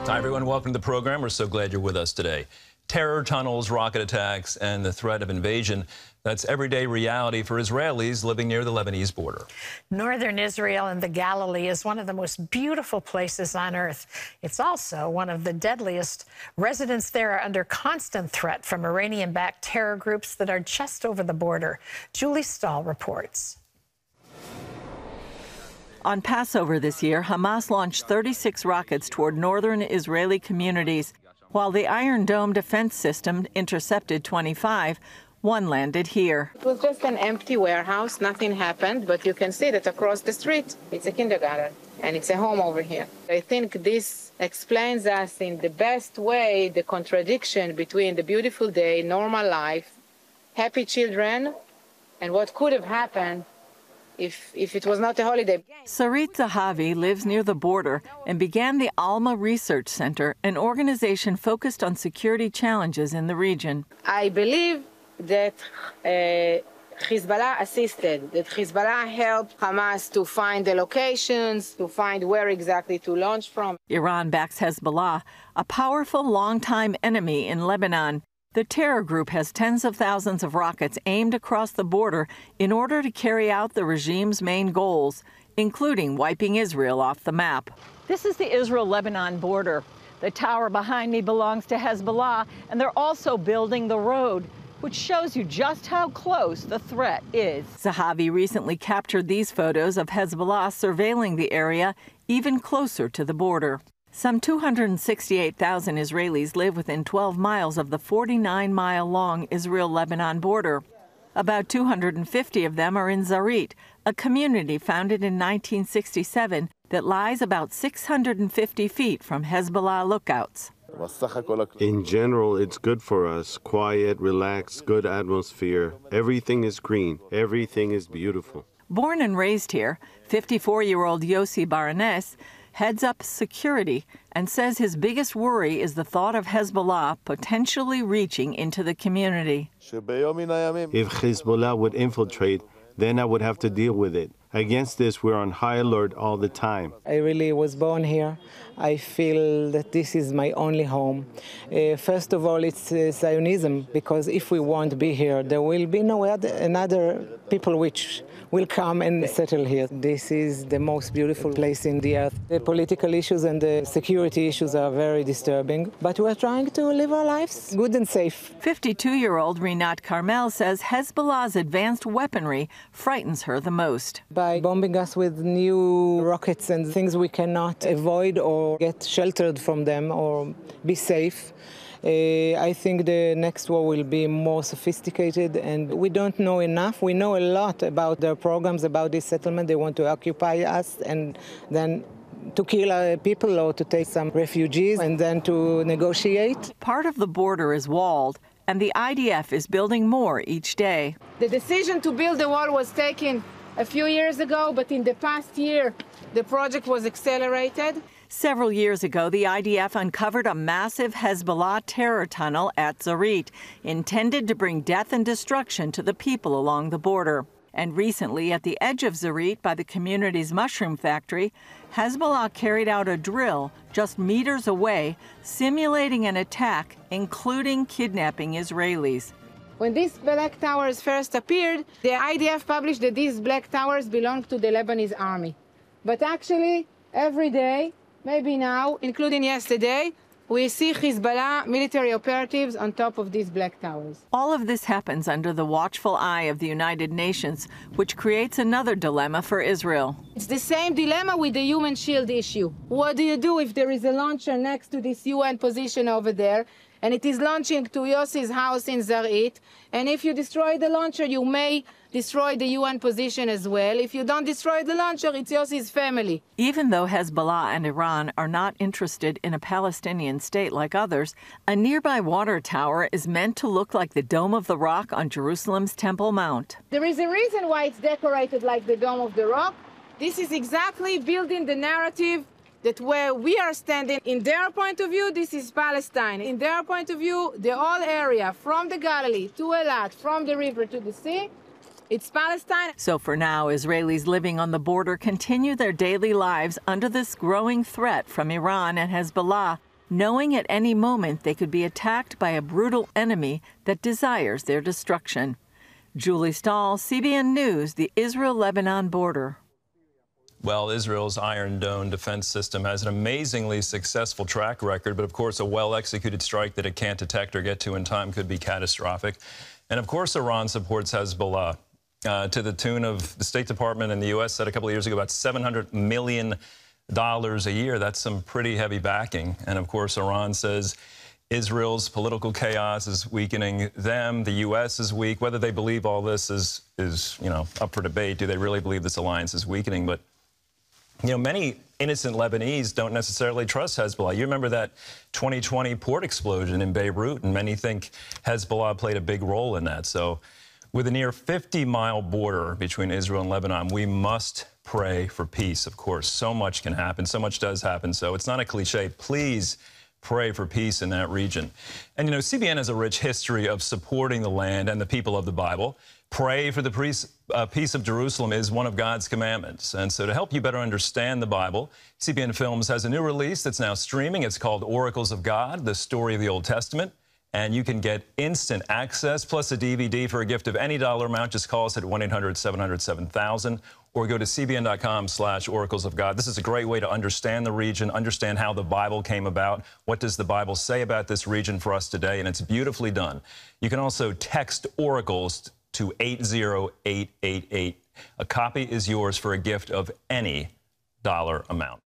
Hi, everyone. Welcome to the program. We're so glad you're with us today. Terror tunnels, rocket attacks, and the threat of invasion. That's everyday reality for Israelis living near the Lebanese border. Northern Israel and the Galilee is one of the most beautiful places on earth. It's also one of the deadliest. Residents there are under constant threat from Iranian-backed terror groups that are just over the border. Julie Stahl reports. On Passover this year, Hamas launched 36 rockets toward northern Israeli communities. While the Iron Dome defense system intercepted 25, one landed here. It was just an empty warehouse. Nothing happened, but you can see that across the street, it's a kindergarten, and it's a home over here. I think this explains us in the best way the contradiction between the beautiful day, normal life, happy children, and what could have happened if it was not a holiday. Sarit Zahavi lives near the border and began the Alma Research Center, an organization focused on security challenges in the region. I believe that Hezbollah assisted, that Hezbollah helped Hamas to find the locations, to find where exactly to launch from. Iran backs Hezbollah, a powerful longtime enemy in Lebanon. The terror group has tens of thousands of rockets aimed across the border in order to carry out the regime's main goals, including wiping Israel off the map. This is the Israel-Lebanon border. The tower behind me belongs to Hezbollah, and they're also building the road, which shows you just how close the threat is. Zahavi recently captured these photos of Hezbollah surveilling the area even closer to the border. Some 268,000 Israelis live within 12 miles of the 49-mile-long Israel-Lebanon border. About 250 of them are in Zarit, a community founded in 1967 that lies about 650 feet from Hezbollah lookouts. In general, it's good for us. Quiet, relaxed, good atmosphere. Everything is green. Everything is beautiful. Born and raised here, 54-year-old Yossi Baranes heads up security and says his biggest worry is the thought of Hezbollah potentially reaching into the community. If Hezbollah would infiltrate, then I would have to deal with it. Against this, we're on high alert all the time. I really was born here. I feel that this is my only home. First of all, it's Zionism, because if we won't be here, there will be no another people which will come and settle here. This is the most beautiful place in the earth. The political issues and the security issues are very disturbing, but we're trying to live our lives good and safe. 52-year-old Rinat Carmel says Hezbollah's advanced weaponry frightens her the most. By bombing us with new rockets and things we cannot avoid or get sheltered from them or be safe, I think the next war will be more sophisticated, and we don't know enough. We know a lot about their programs, about this settlement. They want to occupy us and then to kill people or to take some refugees and then to negotiate. Part of the border is walled, and the IDF is building more each day. The decision to build the wall was taken a few years ago, but in the past year, the project was accelerated. Several years ago, the IDF uncovered a massive Hezbollah terror tunnel at Zarit, intended to bring death and destruction to the people along the border. And recently, at the edge of Zarit by the community's mushroom factory, Hezbollah carried out a drill just meters away, simulating an attack, including kidnapping Israelis. When these black towers first appeared, the IDF published that these black towers belong to the Lebanese army. But actually, every day, maybe now, including yesterday, we see Hezbollah military operatives on top of these black towers. All of this happens under the watchful eye of the United Nations, which creates another dilemma for Israel. It's the same dilemma with the human shield issue. What do you do if there is a launcher next to this UN position over there, and it is launching to Yossi's house in Zarit, and if you destroy the launcher, you may destroy the UN position as well. If you don't destroy the launcher, it's Yossi's family. Even though Hezbollah and Iran are not interested in a Palestinian state like others, a nearby water tower is meant to look like the Dome of the Rock on Jerusalem's Temple Mount. There is a reason why it's decorated like the Dome of the Rock. This is exactly building the narrative that where we are standing, in their point of view, this is Palestine. In their point of view, the whole area, from the Galilee to Eilat, from the river to the sea, it's Palestine. So for now, Israelis living on the border continue their daily lives under this growing threat from Iran and Hezbollah. knowing at any moment they could be attacked by a brutal enemy that desires their destruction. Julie Stahl, CBN News, the Israel-Lebanon border. Well, Israel's Iron Dome defense system has an amazingly successful track record, but of course a well-executed strike that it can't detect or get to in time could be catastrophic. And of course Iran supports Hezbollah to the tune of, the State Department in the U.S. said a couple of years ago, about $700 million a year. That's some pretty heavy backing. And of course Iran says Israel's political chaos is weakening them. The U.S. is weak. Whether they believe all this is up for debate. Do they really believe this alliance is weakening? But many innocent Lebanese don't necessarily trust Hezbollah. You remember that 2020 port explosion in Beirut, and many think Hezbollah played a big role in that. So with a near 50-mile border between Israel and Lebanon, we must pray for peace, of course. So much can happen. So much does happen. So it's not a cliche. Please pray for peace in that region. And, CBN has a rich history of supporting the land and the people of the Bible. Pray for the peace of Jerusalem is one of God's commandments. And so to help you better understand the Bible, CBN Films has a new release that's now streaming. It's called Oracles of God, the story of the Old Testament. And you can get instant access plus a DVD for a gift of any dollar amount. Just call us at 1-800-700-7000 or go to cbn.com/oracles of God. This is a great way to understand the region, understand how the Bible came about. What does the Bible say about this region for us today? And it's beautifully done. You can also text oracles to 80888. A copy is yours for a gift of any dollar amount.